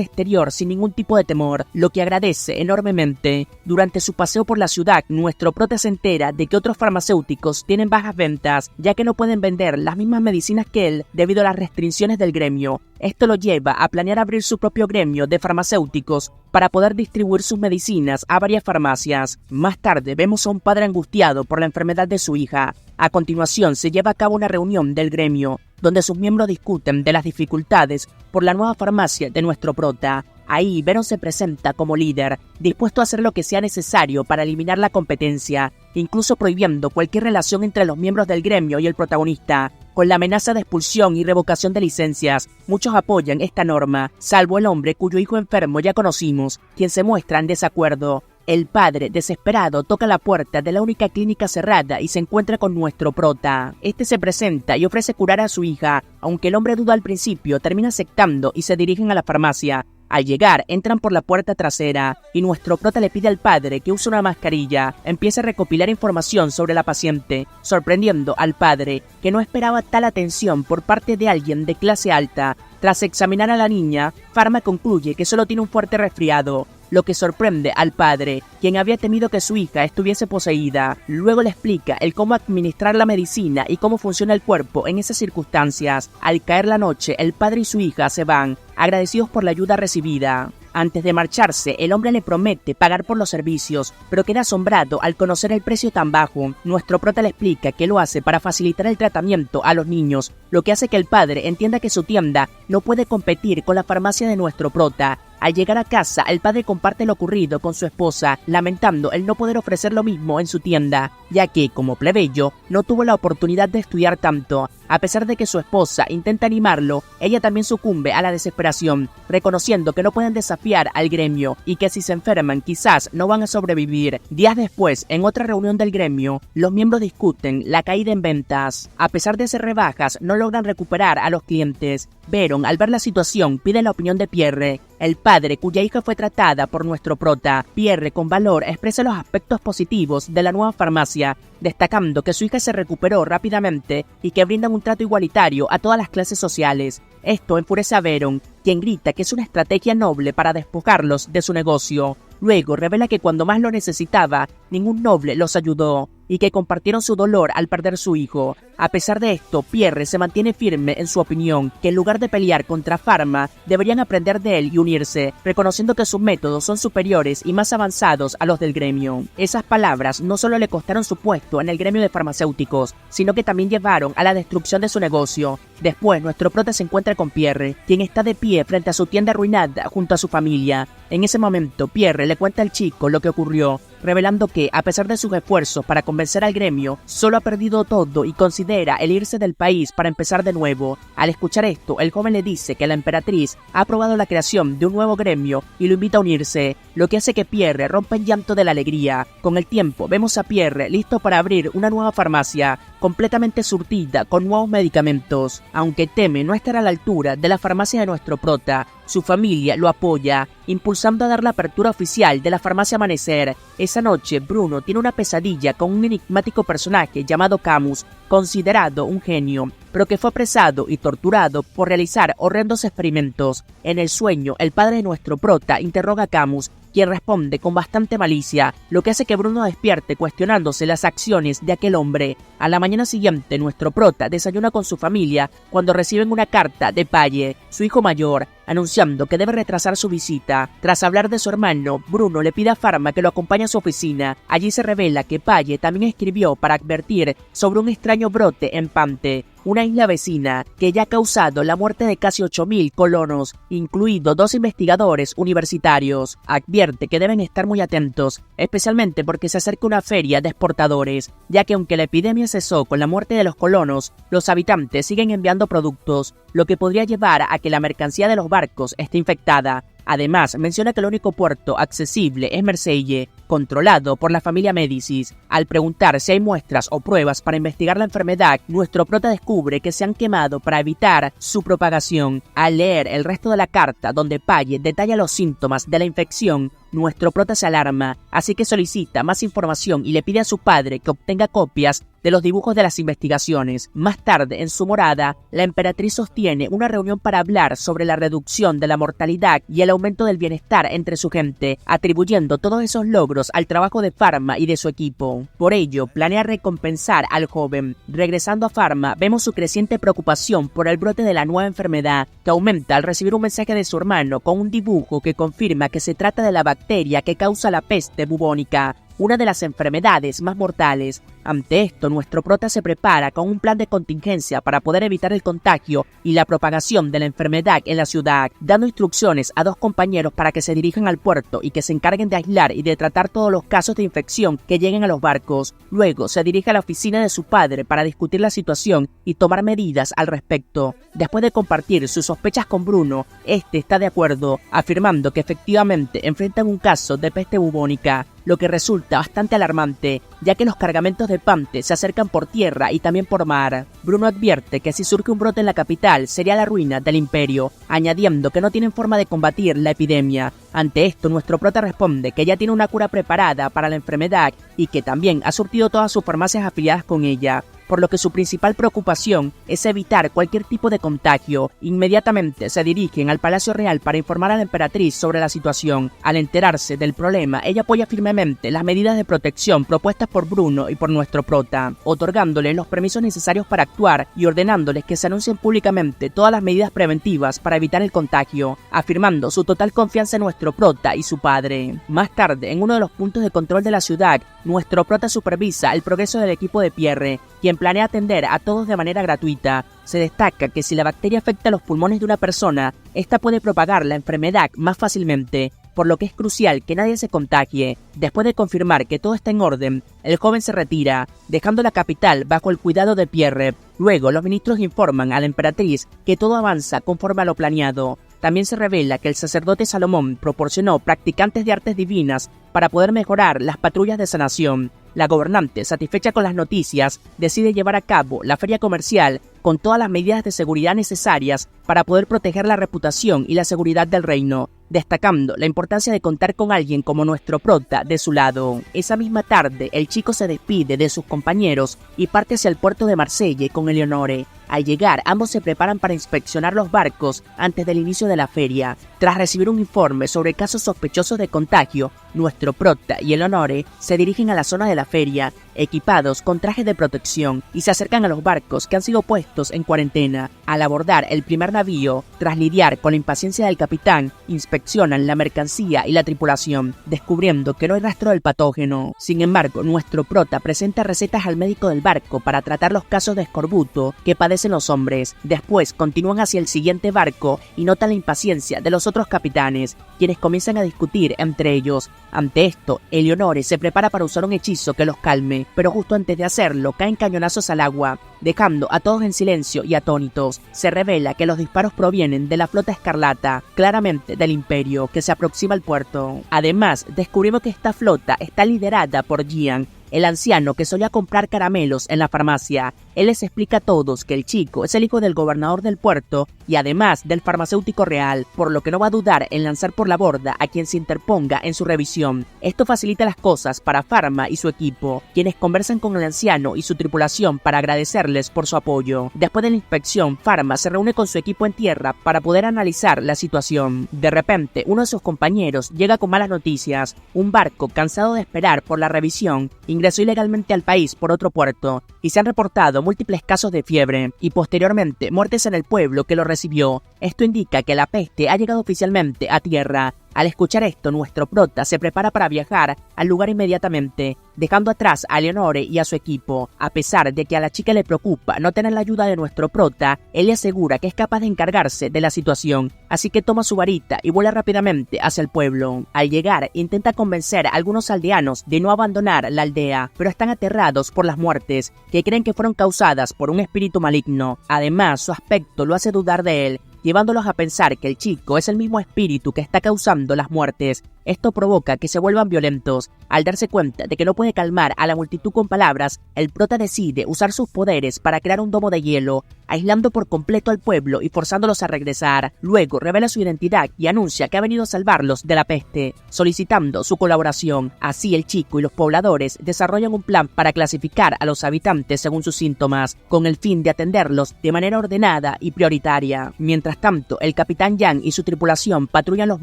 exterior sin ningún tipo de temor, lo que agradece enormemente. Durante su paseo por la ciudad, nuestro prota se entera de que otros farmacéuticos tienen bajas ventas, ya que no pueden vender las mismas medicinas que él debido a las restricciones del gremio. Esto lo lleva a planear abrir su propio gremio de farmacéuticos para poder distribuir sus medicinas a varias farmacias. Más tarde vemos a un padre angustiado por la enfermedad de su hija. A continuación se lleva a cabo una reunión del gremio, donde sus miembros discuten de las dificultades por la nueva farmacia de nuestro prota. Ahí Veron se presenta como líder, dispuesto a hacer lo que sea necesario para eliminar la competencia, incluso prohibiendo cualquier relación entre los miembros del gremio y el protagonista. con la amenaza de expulsión y revocación de licencias. Muchos apoyan esta norma, salvo el hombre cuyo hijo enfermo ya conocimos, quien se muestra en desacuerdo. El padre, desesperado, toca la puerta de la única clínica cerrada y se encuentra con nuestro prota. Este se presenta y ofrece curar a su hija, aunque el hombre duda al principio, termina aceptando y se dirigen a la farmacia. Al llegar, entran por la puerta trasera y nuestro prota le pide al padre que use una mascarilla. Empieza a recopilar información sobre la paciente, sorprendiendo al padre, que no esperaba tal atención por parte de alguien de clase alta. Tras examinar a la niña, Pharma concluye que solo tiene un fuerte resfriado, lo que sorprende al padre, quien había temido que su hija estuviese poseída. Luego le explica el cómo administrar la medicina y cómo funciona el cuerpo en esas circunstancias. Al caer la noche, el padre y su hija se van, agradecidos por la ayuda recibida. Antes de marcharse, el hombre le promete pagar por los servicios, pero queda asombrado al conocer el precio tan bajo. Nuestro prota le explica que lo hace para facilitar el tratamiento a los niños, lo que hace que el padre entienda que su tienda no puede competir con la farmacia de nuestro prota. Al llegar a casa, el padre comparte lo ocurrido con su esposa, lamentando el no poder ofrecer lo mismo en su tienda, ya que, como plebeyo, no tuvo la oportunidad de estudiar tanto. A pesar de que su esposa intenta animarlo, ella también sucumbe a la desesperación, reconociendo que no pueden desafiar al gremio y que si se enferman quizás no van a sobrevivir. Días después, en otra reunión del gremio, los miembros discuten la caída en ventas. A pesar de hacer rebajas, no logran recuperar a los clientes. Veron, al ver la situación, pide la opinión de Pierre, el padre cuya hija fue tratada por nuestro prota. Pierre, con valor, expresa los aspectos positivos de la nueva farmacia, destacando que su hija se recuperó rápidamente y que brindan un trato igualitario a todas las clases sociales. Esto enfurece a Veron, quien grita que es una estrategia noble para despojarlos de su negocio. Luego revela que cuando más lo necesitaba, ningún noble los ayudó y que compartieron su dolor al perder su hijo. A pesar de esto, Pierre se mantiene firme en su opinión que en lugar de pelear contra Pharma, deberían aprender de él y unirse, reconociendo que sus métodos son superiores y más avanzados a los del gremio. Esas palabras no solo le costaron su puesto en el gremio de farmacéuticos, sino que también llevaron a la destrucción de su negocio. Después, nuestro prota se encuentra con Pierre, quien está de pie frente a su tienda arruinada junto a su familia. En ese momento, Pierre le cuenta al chico lo que ocurrió, revelando que, a pesar de sus esfuerzos para convencer al gremio, solo ha perdido todo y considera el irse del país para empezar de nuevo. Al escuchar esto, el joven le dice que la emperatriz ha aprobado la creación de un nuevo gremio y lo invita a unirse, lo que hace que Pierre rompa en llanto de la alegría. Con el tiempo, vemos a Pierre listo para abrir una nueva farmacia, completamente surtida con nuevos medicamentos. Aunque teme no estar a la altura de la farmacia de nuestro prota, su familia lo apoya, impulsando a dar la apertura oficial de la farmacia Amanecer. Esa noche, Bruno tiene una pesadilla con un enigmático personaje llamado Camus, considerado un genio, pero que fue apresado y torturado por realizar horrendos experimentos. En el sueño, el padre de nuestro prota interroga a Camus, quien responde con bastante malicia, lo que hace que Bruno despierte cuestionándose las acciones de aquel hombre. A la mañana siguiente, nuestro prota desayuna con su familia cuando reciben una carta de Palle, su hijo mayor, anunciando que debe retrasar su visita. Tras hablar de su hermano, Bruno le pide a Pharma que lo acompañe a su oficina. Allí se revela que Palle también escribió para advertir sobre un extraño brote en Pante, una isla vecina que ya ha causado la muerte de casi 8.000 colonos, incluidos 2 investigadores universitarios. Advierte que deben estar muy atentos, especialmente porque se acerca una feria de exportadores, ya que aunque la epidemia cesó con la muerte de los colonos, los habitantes siguen enviando productos, lo que podría llevar a que la mercancía de los barcos esté infectada. Además, menciona que el único puerto accesible es Marsella, controlado por la familia Médicis. Al preguntar si hay muestras o pruebas para investigar la enfermedad, nuestro prota descubre que se han quemado para evitar su propagación. Al leer el resto de la carta, donde Palle detalla los síntomas de la infección, nuestro prota se alarma, así que solicita más información y le pide a su padre que obtenga copias de los dibujos de las investigaciones. Más tarde, en su morada, la emperatriz sostiene una reunión para hablar sobre la reducción de la mortalidad y el aumento del bienestar entre su gente, atribuyendo todos esos logros al trabajo de Pharma y de su equipo. Por ello, planea recompensar al joven. Regresando a Pharma, vemos su creciente preocupación por el brote de la nueva enfermedad, que aumenta al recibir un mensaje de su hermano con un dibujo que confirma que se trata de la bacteria que causa la peste bubónica. una de las enfermedades más mortales. Ante esto, nuestro prota se prepara con un plan de contingencia para poder evitar el contagio y la propagación de la enfermedad en la ciudad, dando instrucciones a 2 compañeros para que se dirijan al puerto y que se encarguen de aislar y de tratar todos los casos de infección que lleguen a los barcos. Luego se dirige a la oficina de su padre para discutir la situación y tomar medidas al respecto. Después de compartir sus sospechas con Bruno, este está de acuerdo, afirmando que efectivamente enfrentan un caso de peste bubónica, lo que resulta bastante alarmante, ya que los cargamentos de Pante se acercan por tierra y también por mar. Bruno advierte que si surge un brote en la capital sería la ruina del imperio, añadiendo que no tienen forma de combatir la epidemia. Ante esto, nuestro prota responde que ya tiene una cura preparada para la enfermedad y que también ha surtido todas sus farmacias afiliadas con ella, por lo que su principal preocupación es evitar cualquier tipo de contagio. Inmediatamente se dirigen al Palacio Real para informar a la emperatriz sobre la situación. Al enterarse del problema, ella apoya firmemente las medidas de protección propuestas por Bruno y por nuestro prota, otorgándoles los permisos necesarios para actuar y ordenándoles que se anuncien públicamente todas las medidas preventivas para evitar el contagio, afirmando su total confianza en nuestro prota y su padre. Más tarde, en uno de los puntos de control de la ciudad, nuestro prota supervisa el progreso del equipo de Pierre, quien planea atender a todos de manera gratuita. Se destaca que si la bacteria afecta los pulmones de una persona, esta puede propagar la enfermedad más fácilmente, por lo que es crucial que nadie se contagie. Después de confirmar que todo está en orden, el joven se retira, dejando la capital bajo el cuidado de Pierre. Luego, los ministros informan a la emperatriz que todo avanza conforme a lo planeado. También se revela que el sacerdote Salomón proporcionó practicantes de artes divinas para poder mejorar las patrullas de sanación. La gobernante, satisfecha con las noticias, decide llevar a cabo la feria comercial con todas las medidas de seguridad necesarias para poder proteger la reputación y la seguridad del reino, destacando la importancia de contar con alguien como nuestro prota de su lado. Esa misma tarde, el chico se despide de sus compañeros y parte hacia el puerto de Marsella con Eleonore. Al llegar, ambos se preparan para inspeccionar los barcos antes del inicio de la feria. Tras recibir un informe sobre casos sospechosos de contagio, nuestro prota y Eleonore se dirigen a la zona de la feria, equipados con trajes de protección, y se acercan a los barcos que han sido puestos en cuarentena. Al abordar el primer navío, tras lidiar con la impaciencia del capitán, inspeccionan la mercancía y la tripulación, descubriendo que no hay rastro del patógeno. Sin embargo, nuestro prota presenta recetas al médico del barco para tratar los casos de escorbuto que padecen los hombres. Después continúan hacia el siguiente barco y notan la impaciencia de los otros capitanes, quienes comienzan a discutir entre ellos. Ante esto, Eleonore se prepara para usar un hechizo que los calme, pero justo antes de hacerlo caen cañonazos al agua, dejando a todos en silencio y atónitos. Se revela que los disparos provienen de la flota escarlata, claramente del imperio, que se aproxima al puerto. Además, descubrimos que esta flota está liderada por Gian, el anciano que solía comprar caramelos en la farmacia. Él les explica a todos que el chico es el hijo del gobernador del puerto y además del farmacéutico real, por lo que no va a dudar en lanzar por la borda a quien se interponga en su revisión. Esto facilita las cosas para Pharma y su equipo, quienes conversan con el anciano y su tripulación para agradecerles por su apoyo. Después de la inspección, Pharma se reúne con su equipo en tierra para poder analizar la situación. De repente, uno de sus compañeros llega con malas noticias. Un barco, cansado de esperar por la revisión, ingresó ilegalmente al país por otro puerto y se han reportado múltiples casos de fiebre y posteriormente muertes en el pueblo que lo recibió. Esto indica que la peste ha llegado oficialmente a tierra. Al escuchar esto, nuestro prota se prepara para viajar al lugar inmediatamente, dejando atrás a Eleonore y a su equipo. A pesar de que a la chica le preocupa no tener la ayuda de nuestro prota, él le asegura que es capaz de encargarse de la situación, así que toma su varita y vuela rápidamente hacia el pueblo. Al llegar, intenta convencer a algunos aldeanos de no abandonar la aldea, pero están aterrados por las muertes, que creen que fueron causadas por un espíritu maligno. Además, su aspecto lo hace dudar de él, llevándolos a pensar que el chico es el mismo espíritu que está causando las muertes. Esto provoca que se vuelvan violentos. Al darse cuenta de que no puede calmar a la multitud con palabras, el prota decide usar sus poderes para crear un domo de hielo, aislando por completo al pueblo y forzándolos a regresar. Luego revela su identidad y anuncia que ha venido a salvarlos de la peste, solicitando su colaboración. Así el chico y los pobladores desarrollan un plan para clasificar a los habitantes según sus síntomas, con el fin de atenderlos de manera ordenada y prioritaria. Mientras tanto, el capitán Yang y su tripulación patrullan los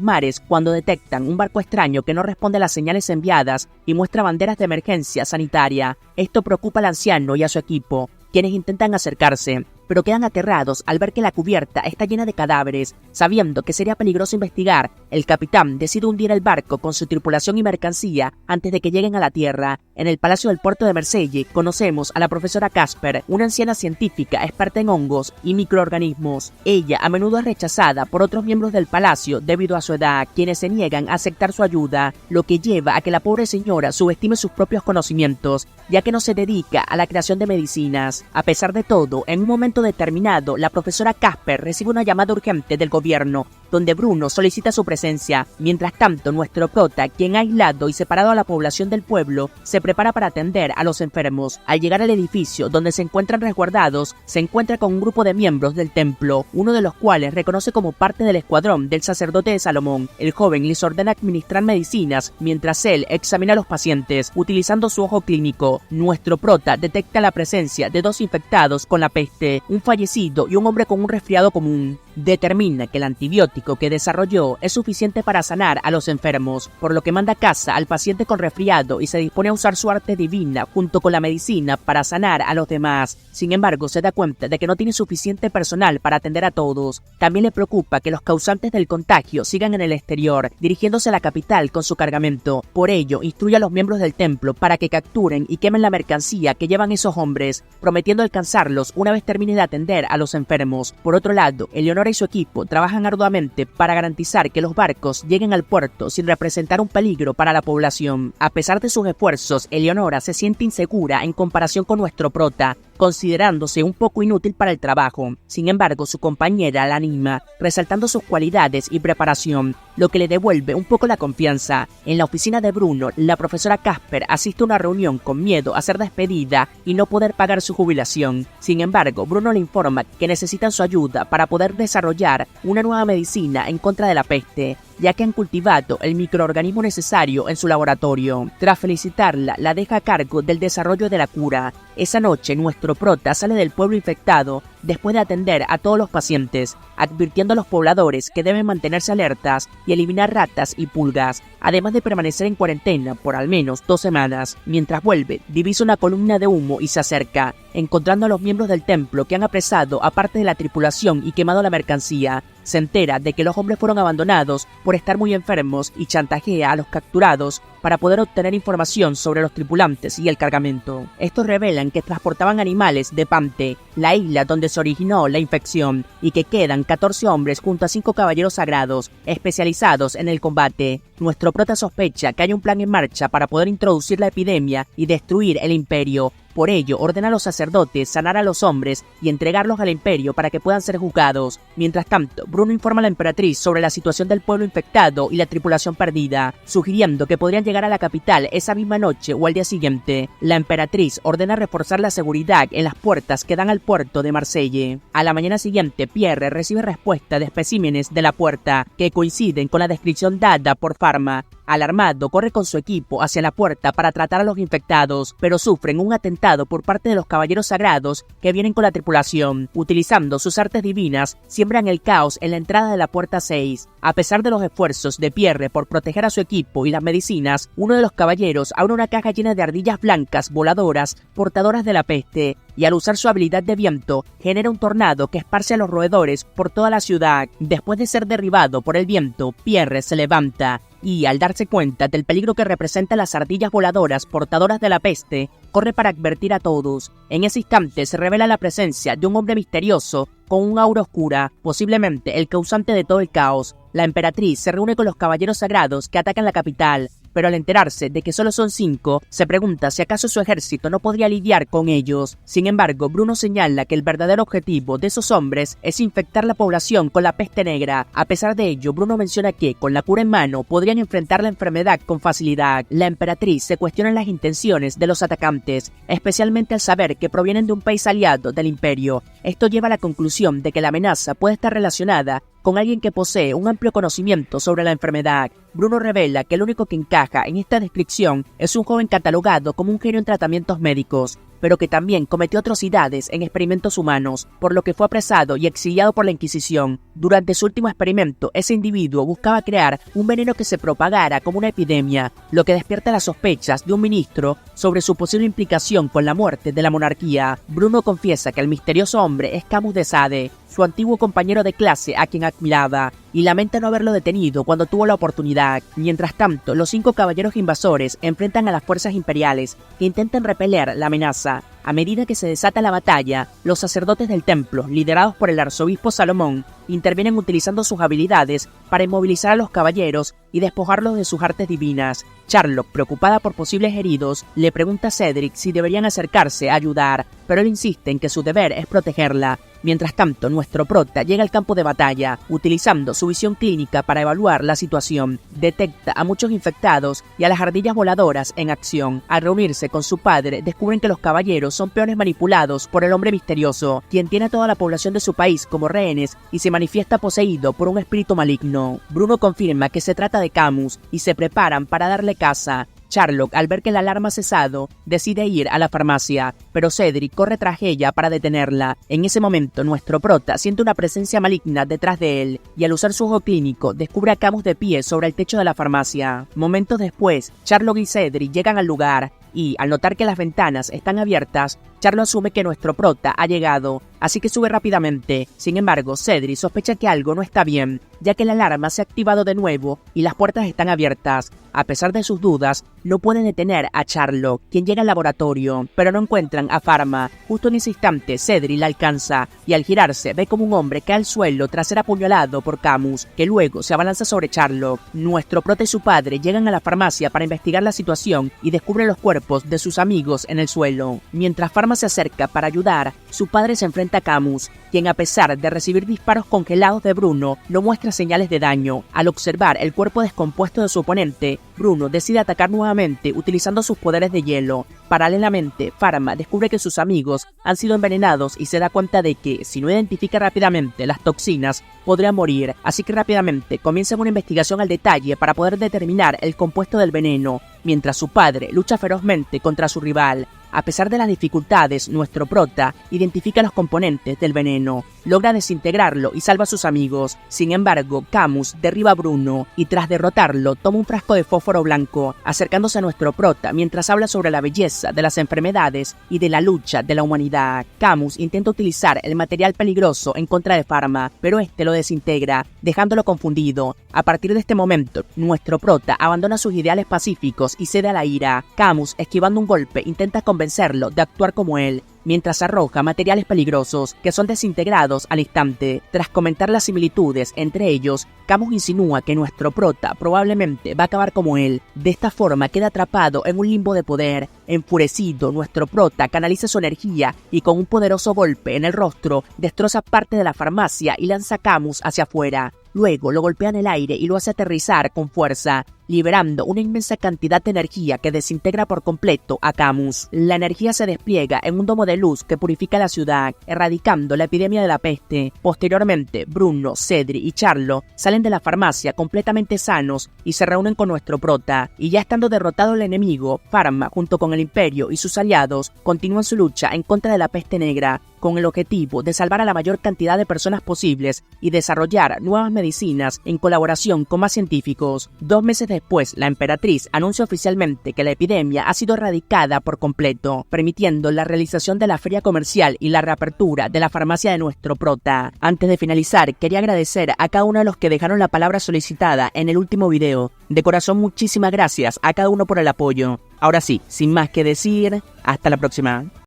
mares cuando detectan un barco extraño que no responde a las señales enviadas y muestra banderas de emergencia sanitaria. Esto preocupa al anciano y a su equipo, quienes intentan acercarse, pero quedan aterrados al ver que la cubierta está llena de cadáveres. Sabiendo que sería peligroso investigar, el capitán decide hundir el barco con su tripulación y mercancía antes de que lleguen a la tierra. En el palacio del puerto de Marsella conocemos a la profesora Casper, una anciana científica experta en hongos y microorganismos. Ella a menudo es rechazada por otros miembros del palacio debido a su edad, quienes se niegan a aceptar su ayuda, lo que lleva a que la pobre señora subestime sus propios conocimientos, ya que no se dedica a la creación de medicinas. A pesar de todo, en un momento determinado, la profesora Casper recibe una llamada urgente del gobierno, donde Bruno solicita su presencia. Mientras tanto, nuestro prota, quien ha aislado y separado a la población del pueblo, se prepara para atender a los enfermos. Al llegar al edificio donde se encuentran resguardados, se encuentra con un grupo de miembros del templo, uno de los cuales reconoce como parte del escuadrón del sacerdote de Salomón. El joven les ordena administrar medicinas mientras él examina a los pacientes, utilizando su ojo clínico. Nuestro prota detecta la presencia de 2 infectados con la peste, un fallecido y un hombre con un resfriado común. Determina que el antibiótico que desarrolló es suficiente para sanar a los enfermos, por lo que manda a casa al paciente con resfriado y se dispone a usar su arte divina junto con la medicina para sanar a los demás. Sin embargo, se da cuenta de que no tiene suficiente personal para atender a todos. También le preocupa que los causantes del contagio sigan en el exterior, dirigiéndose a la capital con su cargamento. Por ello, instruye a los miembros del templo para que capturen y quemen la mercancía que llevan esos hombres, prometiendo alcanzarlos una vez termine de atender a los enfermos. Por otro lado, Eleonora y su equipo trabajan arduamente para garantizar que los barcos lleguen al puerto sin representar un peligro para la población. A pesar de sus esfuerzos, Eleonora se siente insegura en comparación con nuestro prota, considerándose un poco inútil para el trabajo. Sin embargo, su compañera la anima, resaltando sus cualidades y preparación, lo que le devuelve un poco la confianza. En la oficina de Bruno, la profesora Casper asiste a una reunión con miedo a ser despedida y no poder pagar su jubilación. Sin embargo, Bruno le informa que necesitan su ayuda para poder desarrollar una nueva medicina en contra de la peste, ya que han cultivado el microorganismo necesario en su laboratorio. Tras felicitarla, la deja a cargo del desarrollo de la cura. Esa noche, nuestro prota sale del pueblo infectado después de atender a todos los pacientes, advirtiendo a los pobladores que deben mantenerse alertas y eliminar ratas y pulgas, además de permanecer en cuarentena por al menos 2 semanas. Mientras vuelve, divisa una columna de humo y se acerca, encontrando a los miembros del templo que han apresado a parte de la tripulación y quemado la mercancía. Se entera de que los hombres fueron abandonados por estar muy enfermos y chantajea a los capturados para poder obtener información sobre los tripulantes y el cargamento. Estos revelan que transportaban animales de Pante, la isla donde se originó la infección, y que quedan 14 hombres junto a 5 caballeros sagrados especializados en el combate. Nuestro prota sospecha que hay un plan en marcha para poder introducir la epidemia y destruir el imperio. Por ello, ordena a los sacerdotes sanar a los hombres y entregarlos al imperio para que puedan ser juzgados. Mientras tanto, Bruno informa a la emperatriz sobre la situación del pueblo infectado y la tripulación perdida, sugiriendo que podrían llegar a la capital esa misma noche o al día siguiente. La emperatriz ordena reforzar la seguridad en las puertas que dan al puerto de Marsella. A la mañana siguiente, Pierre recibe respuesta de especímenes de la puerta que coinciden con la descripción dada por Pharma. Alarmado, corre con su equipo hacia la puerta para tratar a los infectados, pero sufren un atentado por parte de los caballeros sagrados que vienen con la tripulación. Utilizando sus artes divinas, siembran el caos en la entrada de la puerta 6. A pesar de los esfuerzos de Pierre por proteger a su equipo y las medicinas, uno de los caballeros abre una caja llena de ardillas blancas voladoras, portadoras de la peste, y al usar su habilidad de viento, genera un tornado que esparce a los roedores por toda la ciudad. Después de ser derribado por el viento, Pierre se levanta y, al darse cuenta del peligro que representan las ardillas voladoras portadoras de la peste, corre para advertir a todos. En ese instante se revela la presencia de un hombre misterioso con un aura oscura, posiblemente el causante de todo el caos. La emperatriz se reúne con los caballeros sagrados que atacan la capital, pero al enterarse de que solo son 5, se pregunta si acaso su ejército no podría lidiar con ellos. Sin embargo, Bruno señala que el verdadero objetivo de esos hombres es infectar la población con la peste negra. A pesar de ello, Bruno menciona que, con la cura en mano, podrían enfrentar la enfermedad con facilidad. La emperatriz se cuestiona las intenciones de los atacantes, especialmente al saber que provienen de un país aliado del imperio. Esto lleva a la conclusión de que la amenaza puede estar relacionada con alguien que posee un amplio conocimiento sobre la enfermedad. Bruno revela que el único que encaja en esta descripción es un joven catalogado como un genio en tratamientos médicos. pero que también cometió atrocidades en experimentos humanos, por lo que fue apresado y exiliado por la Inquisición. Durante su último experimento, ese individuo buscaba crear un veneno que se propagara como una epidemia, lo que despierta las sospechas de un ministro sobre su posible implicación con la muerte de la monarquía. Bruno confiesa que el misterioso hombre es Camus de Sade, su antiguo compañero de clase a quien admiraba, y lamenta no haberlo detenido cuando tuvo la oportunidad. Mientras tanto, los 5 caballeros invasores enfrentan a las fuerzas imperiales que intentan repeler la amenaza. A medida que se desata la batalla, los sacerdotes del templo, liderados por el arzobispo Salomón, intervienen utilizando sus habilidades para inmovilizar a los caballeros y despojarlos de sus artes divinas. Charlotte, preocupada por posibles heridos, le pregunta a Cedric si deberían acercarse a ayudar, pero él insiste en que su deber es protegerla. Mientras tanto, nuestro prota llega al campo de batalla, utilizando su visión clínica para evaluar la situación. Detecta a muchos infectados y a las ardillas voladoras en acción. Al reunirse con su padre, descubren que los caballeros son peones manipulados por el hombre misterioso, quien tiene a toda la población de su país como rehenes y se manifiesta poseído por un espíritu maligno. Bruno confirma que se trata de Camus y se preparan para darle caza. Charlotte, al ver que la alarma ha cesado, decide ir a la farmacia, pero Cedric corre tras ella para detenerla. En ese momento, nuestro prota siente una presencia maligna detrás de él, y al usar su ojo clínico, descubre a Camus de pie sobre el techo de la farmacia. Momentos después, Charlotte y Cedric llegan al lugar, y, al notar que las ventanas están abiertas, Charlotte asume que nuestro prota ha llegado, así que sube rápidamente. Sin embargo, Cedric sospecha que algo no está bien, ya que la alarma se ha activado de nuevo y las puertas están abiertas. A pesar de sus dudas, no pueden detener a Charlotte, quien llega al laboratorio, pero no encuentran a Pharma. Justo en ese instante, Cedric la alcanza, y al girarse ve como un hombre cae al suelo tras ser apuñalado por Camus, que luego se abalanza sobre Charlotte. Nuestro prota y su padre llegan a la farmacia para investigar la situación y descubren los cuerpos de sus amigos en el suelo. Mientras Pharma se acerca para ayudar, su padre se enfrenta a Camus, quien a pesar de recibir disparos congelados de Bruno, no muestra señales de daño. Al observar el cuerpo descompuesto de su oponente, Bruno decide atacar nuevamente utilizando sus poderes de hielo. Paralelamente, Pharma descubre que sus amigos han sido envenenados y se da cuenta de que, si no identifica rápidamente las toxinas, podría morir, así que rápidamente comienza una investigación al detalle para poder determinar el compuesto del veneno, mientras su padre lucha ferozmente contra su rival. A pesar de las dificultades, nuestro prota identifica los componentes del veneno, logra desintegrarlo y salva a sus amigos. Sin embargo, Camus derriba a Bruno y tras derrotarlo toma un frasco de fósforo blanco, acercándose a nuestro prota mientras habla sobre la belleza de las enfermedades y de la lucha de la humanidad. Camus intenta utilizar el material peligroso en contra de Pharma, pero este lo desintegra, dejándolo confundido. A partir de este momento, nuestro prota abandona sus ideales pacíficos y cede a la ira. Camus, esquivando un golpe, intenta convencerlo de actuar como él, mientras arroja materiales peligrosos que son desintegrados al instante. Tras comentar las similitudes entre ellos, Camus insinúa que nuestro prota probablemente va a acabar como él. De esta forma queda atrapado en un limbo de poder. Enfurecido, nuestro prota canaliza su energía y con un poderoso golpe en el rostro destroza parte de la farmacia y lanza a Camus hacia afuera. Luego lo golpea en el aire y lo hace aterrizar con fuerza, liberando una inmensa cantidad de energía que desintegra por completo a Camus. La energía se despliega en un domo de luz que purifica la ciudad, erradicando la epidemia de la peste. Posteriormente, Bruno, Cedric y Charlotte salen de la farmacia completamente sanos y se reúnen con nuestro prota. Y ya estando derrotado el enemigo, Pharma, junto con el Imperio y sus aliados, continúan su lucha en contra de la peste negra, con el objetivo de salvar a la mayor cantidad de personas posibles y desarrollar nuevas medicinas en colaboración con más científicos. 2 meses después, la emperatriz anuncia oficialmente que la epidemia ha sido erradicada por completo, permitiendo la realización de la feria comercial y la reapertura de la farmacia de nuestro prota. Antes de finalizar, quería agradecer a cada uno de los que dejaron la palabra solicitada en el último video. De corazón, muchísimas gracias a cada uno por el apoyo. Ahora sí, sin más que decir, hasta la próxima.